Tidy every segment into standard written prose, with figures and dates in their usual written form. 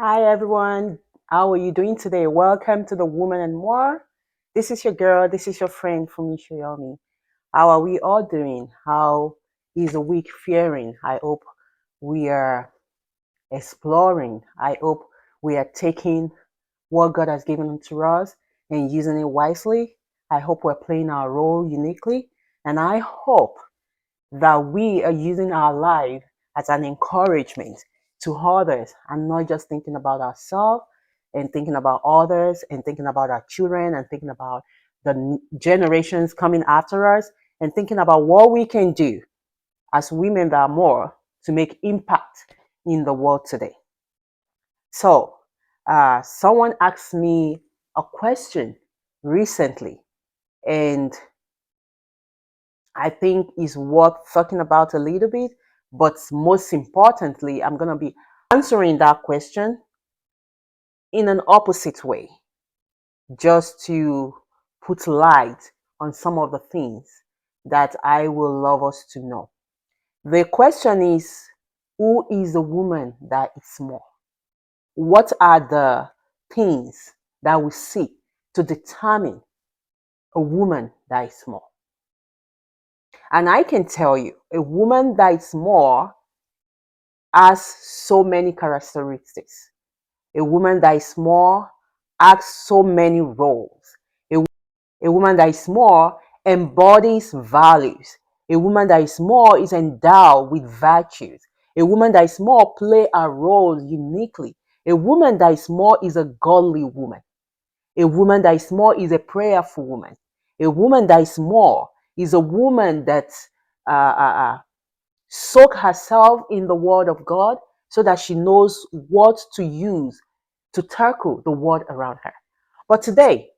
Hi everyone, how are you doing today? Welcome to the Woman and More. This is your girl, this is your friend Fumi Shoyomi. How are we all doing? How is the week faring? I hope we are exploring. I hope we are taking what God has given to us and using it wisely. I hope we're playing our role uniquely. And I hope that we are using our life as an encouragement to others and not just thinking about ourselves and thinking about others and thinking about our children and thinking about the generations coming after us and thinking about what we can do as women that are more to make impact in the world today. So, someone asked me a question recently, and I think is worth talking about a little bit. But most importantly, I'm going to be answering that question in an opposite way, just to put light on some of the things that I will love us to know. The question is, who is the woman that is small? What are the things that we see to determine a woman that is small? And I can tell you, a woman that is small has so many characteristics. A woman that is small has so many roles. A, a woman that is small embodies values. A woman that is small is endowed with virtues. A woman that is small play a role uniquely. A woman that is small is a godly woman. A woman that is small is a prayerful woman. A woman that is small is a woman that uh, uh, uh, soak herself in the word of God so that she knows what to use to tackle the world around her. But today,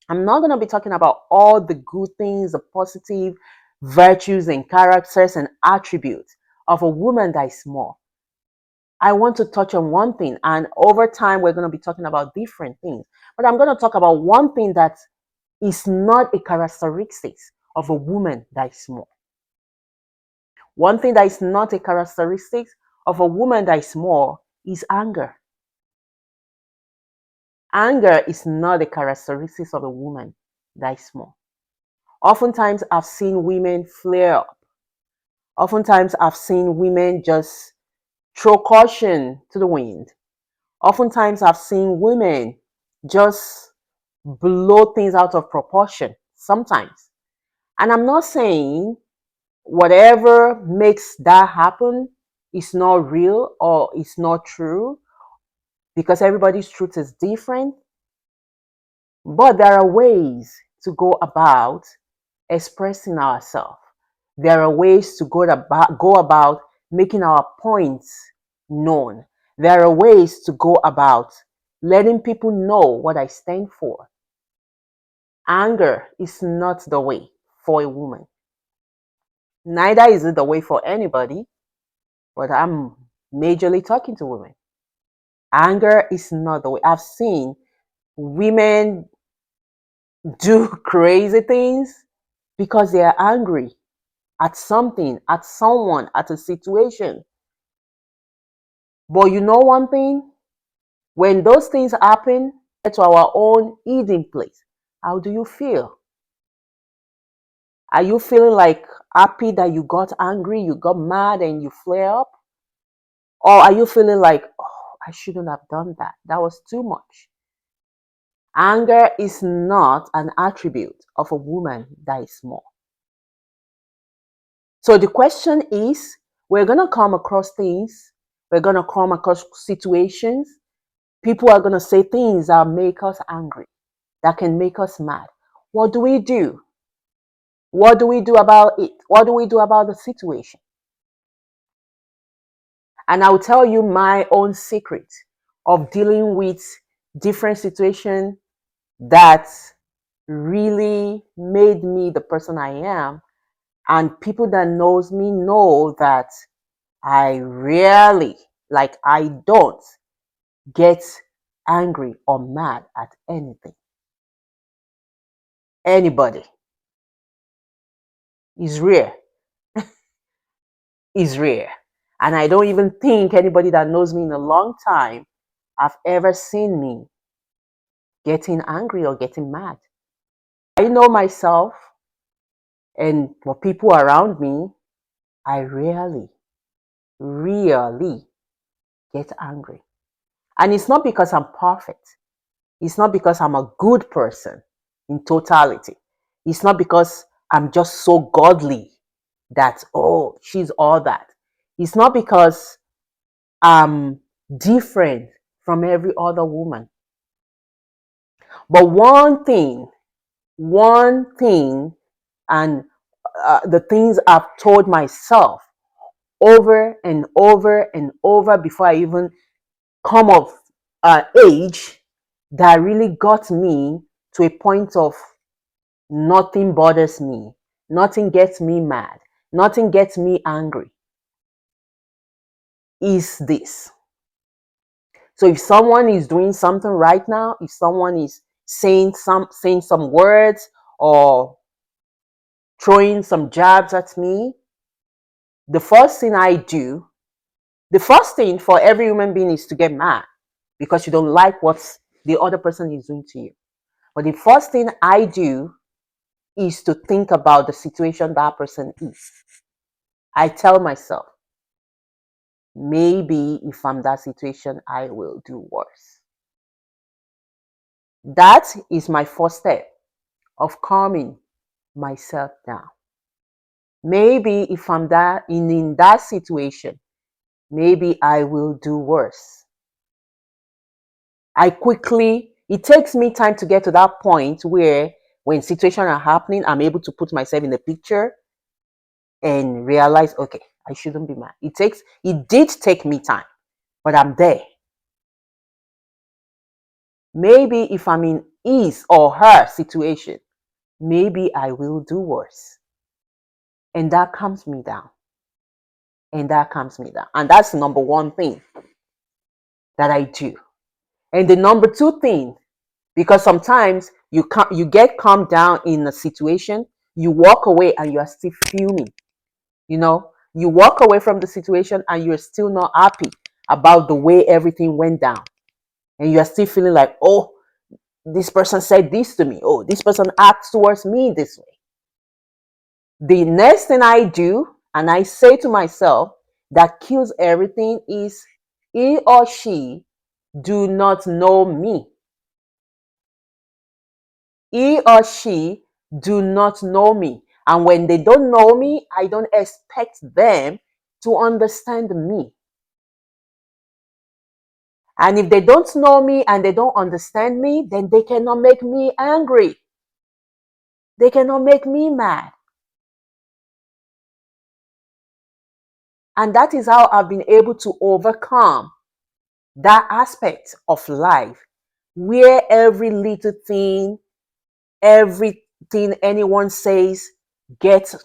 I'm not going to be talking about all the good things, the positive virtues and characters and attributes of a woman that is small. I want to touch on one thing, and over time, we're going to be talking about different things. But I'm going to talk about one thing that is not a characteristic of a woman that is small. One thing that is not a characteristic of a woman that is small is anger. Anger is not a characteristic of a woman that is small. Oftentimes, I've seen women flare up. Oftentimes, I've seen women just throw caution to the wind. Oftentimes, I've seen women just blow things out of proportion sometimes. And I'm not saying whatever makes that happen is not real or is not true because everybody's truth is different. But there are ways to go about expressing ourselves. There are ways to go about making our points known. There are ways to go about letting people know what I stand for. Anger is not the way for a woman. Neither is it the way for anybody, but I'm majorly talking to women. Anger is not the way. I've seen women do crazy things because they are angry at something, at someone, at a situation. But you know one thing? When those things happen to our own eating place, how do you feel? Are you feeling like happy that you got angry, you got mad, and you flare up? Or are you feeling like, oh, I shouldn't have done that? That was too much. Anger is not an attribute of a woman that is small. So the question is, we're going to come across things, we're going to come across situations, people are going to say things that make us angry, that can make us mad. What do we do? What do we do about it? What do we do about the situation? And I'll tell you my own secret of dealing with different situations that really made me the person I am. And people that knows me know that I rarely, like I don't get angry or mad at anything. Anybody is rare. Is rare. And I don't even think anybody that knows me in a long time have ever seen me getting angry or getting mad. I know myself, and for people around me, I really get angry. And it's not because I'm perfect. It's not because I'm a good person in totality. It's not because I'm just so godly that, oh, she's all that. It's not because I'm different from every other woman. But one thing, and the things I've told myself over and over and over before I even come of age, that really got me to a point of nothing bothers me, nothing gets me mad, nothing gets me angry, is this. So if someone is doing something right now, if someone is saying some words or throwing some jabs at me, the first thing I do, the first thing for every human being is to get mad because you don't like what the other person is doing to you. But the first thing I do is to think about the situation that person is. I tell myself, maybe if I'm that situation, I will do worse. That is my first step of calming myself down. Maybe if I'm in that situation, maybe I will do worse. It takes me time to get to that point where when situations are happening, I'm able to put myself in the picture and realize, okay, I shouldn't be mad. It did take me time, but I'm there. Maybe if I'm in his or her situation, maybe I will do worse. And that calms me down. And that's the number one thing that I do. And the number two thing, because sometimes you get calmed down in a situation, you walk away and you are still fuming. You walk away from the situation and you're still not happy about the way everything went down. And you are still feeling like, oh, this person said this to me. Oh, this person acts towards me this way. The next thing I do, and I say to myself, that kills everything is he or she do not know me. He or she do not know me. And when they don't know me, I don't expect them to understand me. And if they don't know me and they don't understand me, then they cannot make me angry. They cannot make me mad. And that is how I've been able to overcome that aspect of life where every little thing, everything anyone says gets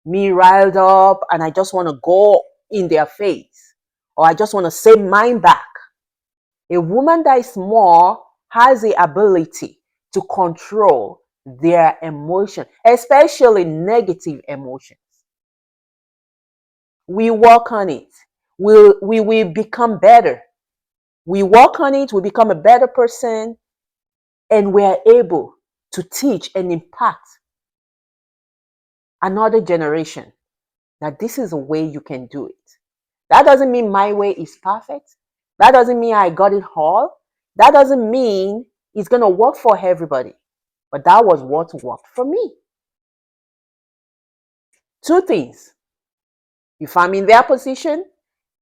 me riled up and I just want to go in their face or I just want to say mine back. A woman that is more has the ability to control their emotion, especially negative emotions. We work on it. We will become better. We work on it, we become a better person, and we are able to teach and impact another generation that this is a way you can do it. That doesn't mean my way is perfect. That doesn't mean I got it all. That doesn't mean it's going to work for everybody. But that was what worked for me. Two things. If I'm in their position,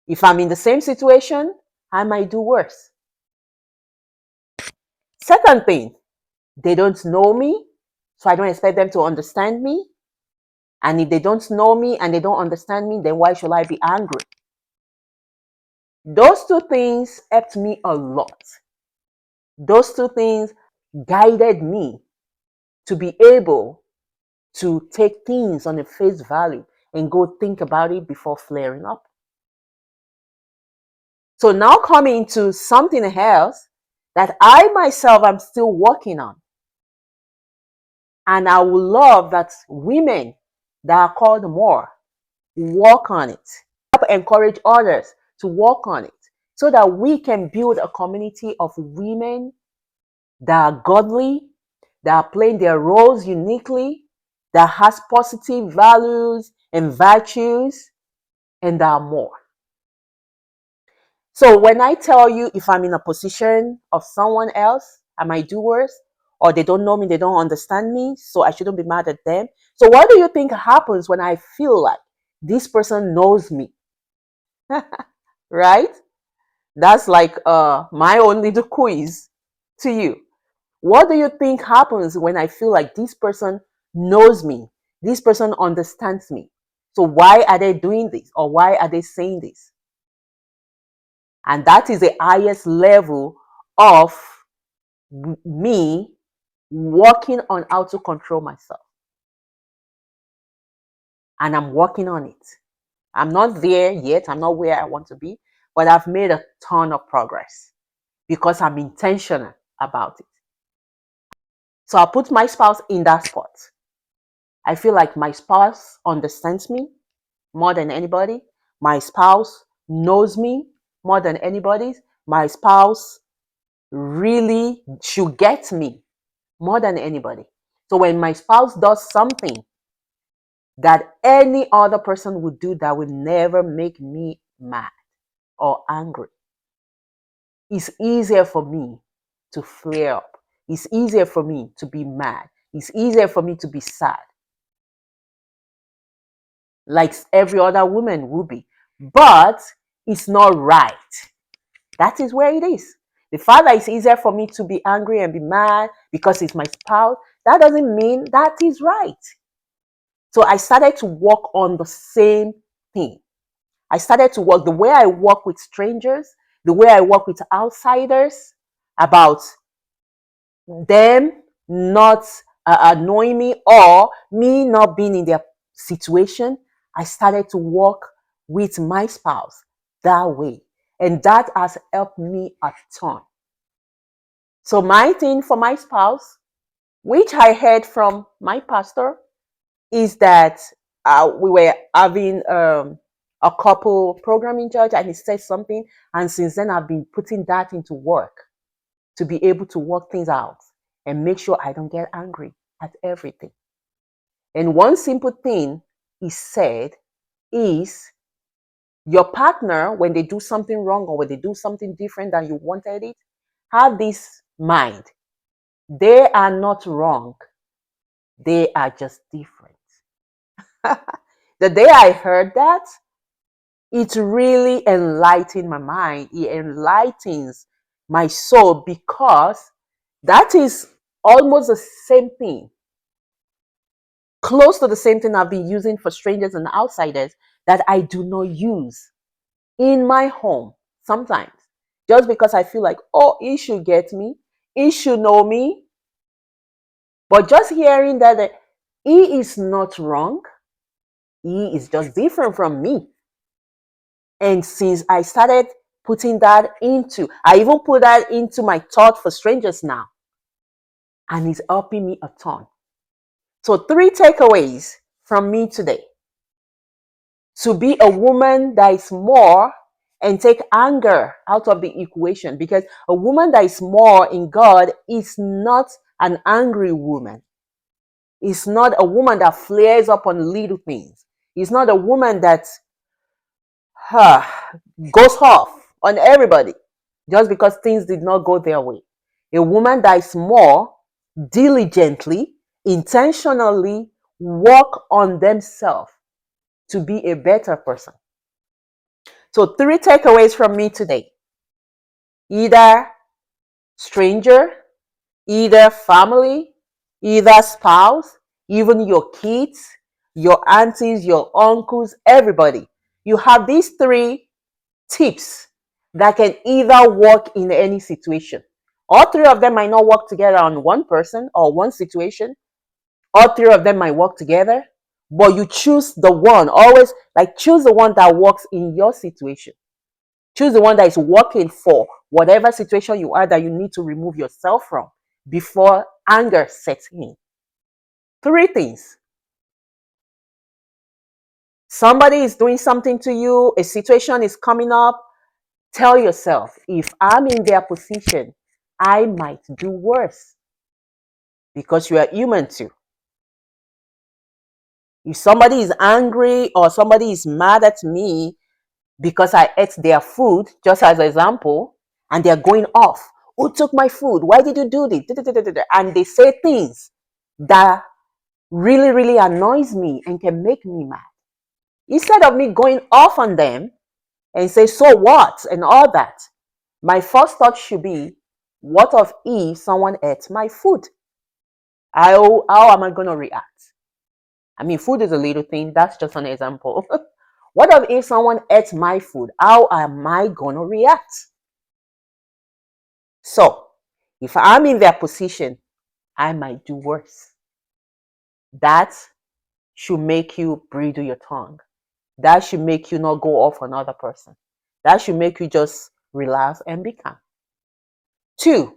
if I'm in the same situation, I might do worse. Second thing, they don't know me, so I don't expect them to understand me. And if they don't know me and they don't understand me, then why should I be angry? Those two things helped me a lot. Those two things guided me to be able to take things on a face value and go think about it before flaring up. So now coming to something else that I myself am still working on. And I would love that women that are called more work on it. Encourage others to work on it. so that we can build a community of women that are godly, that are playing their roles uniquely, that has positive values and virtues, and that are more. So when I tell you, if I'm in a position of someone else, I might do worse, or they don't know me, they don't understand me, so I shouldn't be mad at them. So what do you think happens when I feel like this person knows me? Right? That's like my own little quiz to you. What do you think happens when I feel like this person knows me? This person understands me. So why are they doing this, or why are they saying this? And that is the highest level of me working on how to control myself. And I'm working on it. I'm not there yet. I'm not where I want to be, but I've made a ton of progress because I'm intentional about it. So I'll put my spouse in that spot. I feel like my spouse understands me more than anybody. My spouse knows me more than anybody. My spouse really should get me more than anybody. So when my spouse does something that any other person would do that would never make me mad or angry, it's easier for me to flare up. It's easier for me to be mad. It's easier for me to be sad, like every other woman would be. But it's not right. That is where it is. The fact that it's easier for me to be angry and be mad because it's my spouse, that doesn't mean that is right. So I started to work on the same thing. I started to work the way I work with strangers, the way I work with outsiders, about them not annoying me or me not being in their situation. I started to work with my spouse that way. And that has helped me a ton. So my thing for my spouse, which I heard from my pastor, is that we were having a couple program in church, and he said something, and since then I've been putting that into work to be able to work things out and make sure I don't get angry at everything. And one simple thing he said is, your partner, when they do something wrong or when they do something different than you wanted it, have this mind. They are not wrong. They are just different. The day I heard that, it really enlightened my mind. It enlightens my soul, because that is almost the same thing, close to the same thing I've been using for strangers and outsiders that I do not use in my home sometimes. Just because I feel like, oh, he should get me, he should know me. But just hearing that he is not wrong, he is just different from me. And since I started putting that into, I even put that into my thought for strangers now. And it's helping me a ton. So 3 takeaways from me today. To be a woman that is more and take anger out of the equation, because a woman that is more in God is not an angry woman. It's not a woman that flares up on little things. It's not a woman that goes off on everybody just because things did not go their way. A woman that is more diligently, intentionally work on themselves to be a better person. So 3 takeaways from me today. Either stranger, either family, either spouse, even your kids, your aunties, your uncles, everybody. You have these 3 tips that can either work in any situation. All 3 of them might not work together on one person or one situation. All 3 of them might work together, but you choose the one. Always like choose the one that works in your situation. Choose the one that is working for whatever situation you are that you need to remove yourself from before anger sets in. 3 things. Somebody is doing something to you, a situation is coming up, Tell yourself, if I'm in their position, I might do worse, because you are human too. If somebody is angry or somebody is mad at me because I ate their food, just as an example, and they're going off, who took my food? Why did you do this? And they say things that really, really annoys me and can make me mad. Instead of me going off on them and say, so what? And all that, my first thought should be, what of if someone ate my food? How am I going to react? I mean, food is a little thing. That's just an example. What if someone ate my food? How am I going to react? So, if I'm in their position, I might do worse. That should make you bridle your tongue. That should make you not go off on another person. That should make you just relax and be calm. 2,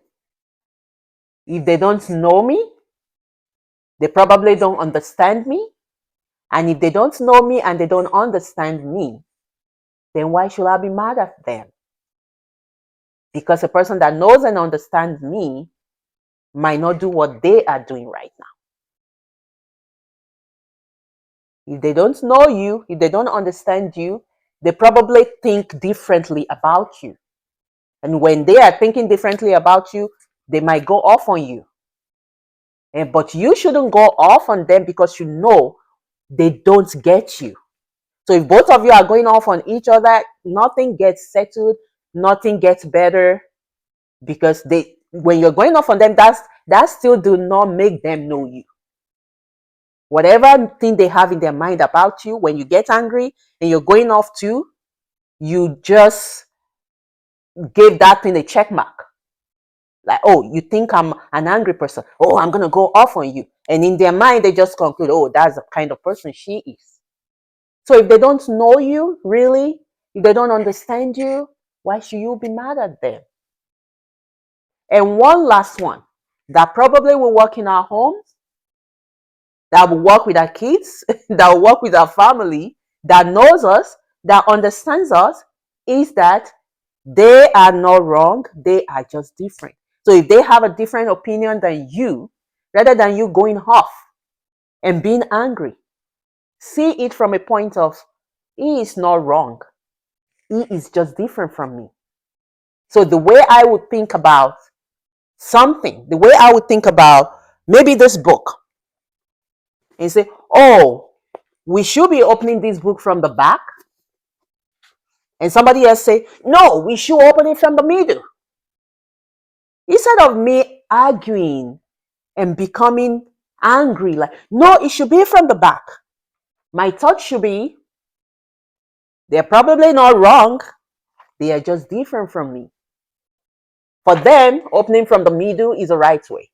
if they don't know me, they probably don't understand me. And if they don't know me and they don't understand me, then why should I be mad at them? Because a person that knows and understands me might not do what they are doing right now. If they don't know you, if they don't understand you, they probably think differently about you. And when they are thinking differently about you, they might go off on you. But you shouldn't go off on them, because you know they don't get you. So if both of you are going off on each other, nothing gets settled, nothing gets better, because when you're going off on them, that still do not make them know you. Whatever thing they have in their mind about you, when you get angry and you're going off too, you just gave that thing a check mark. Like, oh, you think I'm an angry person. Oh, I'm going to go off on you. And in their mind, they just conclude, oh, that's the kind of person she is. So if they don't know you, really, if they don't understand you, why should you be mad at them? And one last one that probably will work in our homes, that will work with our kids, that will work with our family, that knows us, that understands us, is that they are not wrong. They are just different. So if they have a different opinion than you, rather than you going off and being angry, see it from a point of, he is not wrong. He is just different from me. So the way I would think about something, the way I would think about maybe this book, and say, oh, we should be opening this book from the back. And somebody else say, no, we should open it from the middle. Instead of me arguing and becoming angry, like, no, it should be from the back. My thought should be, they're probably not wrong. They are just different from me. For them, opening from the middle is the right way.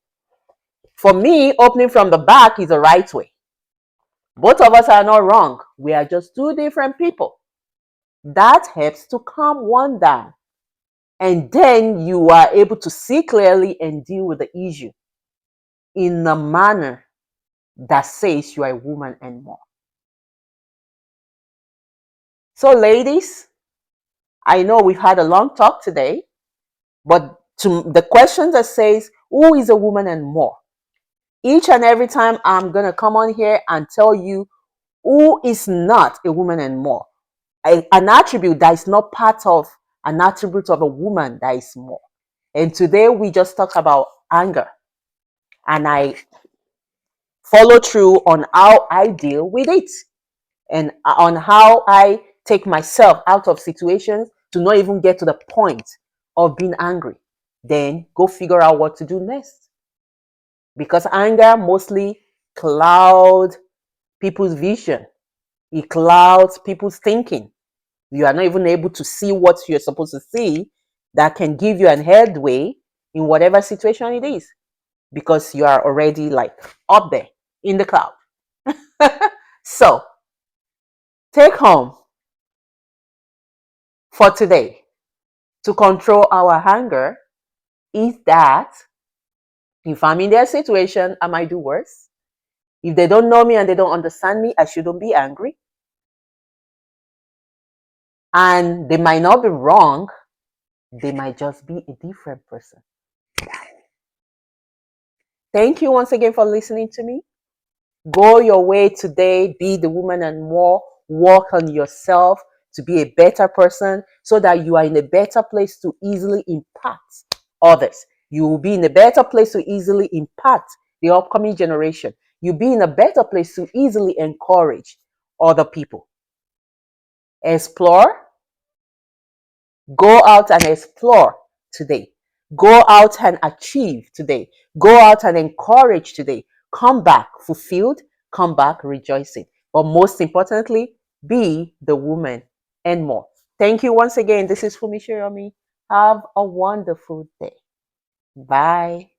For me, opening from the back is the right way. Both of us are not wrong. We are just two different people. That helps to calm one down. And then you are able to see clearly and deal with the issue in a manner that says you are a woman and more. So, ladies, I know we've had a long talk today, but to the question that says, who is a woman and more? Each and every time I'm going to come on here and tell you who is not a woman and more. An attribute that is not part of an attribute of a woman that is more. And today we just talked about anger. And I follow through on how I deal with it and on how I take myself out of situations to not even get to the point of being angry. Then go figure out what to do next. Because anger mostly clouds people's vision. It clouds people's thinking. You are not even able to see what you're supposed to see that can give you an headway in whatever situation it is, because you are already like up there in the cloud. So, take home for today to control our anger is that if I'm in their situation, I might do worse. If they don't know me and they don't understand me, I shouldn't be angry. And they might not be wrong, They might just be a different person. Thank you once again for listening to me. Go your way today. Be the woman and more. Work on yourself to be a better person so that you are in a better place to easily impact others. You will be in a better place to easily impact the upcoming generation. You'll be in a better place to easily encourage other people. Explore. Go out and explore today. Go out and achieve today. Go out and encourage today. Come back fulfilled. Come back rejoicing. But most importantly, be the woman and more. Thank you once again. This is Fumi Shiromi. Have a wonderful day. Bye.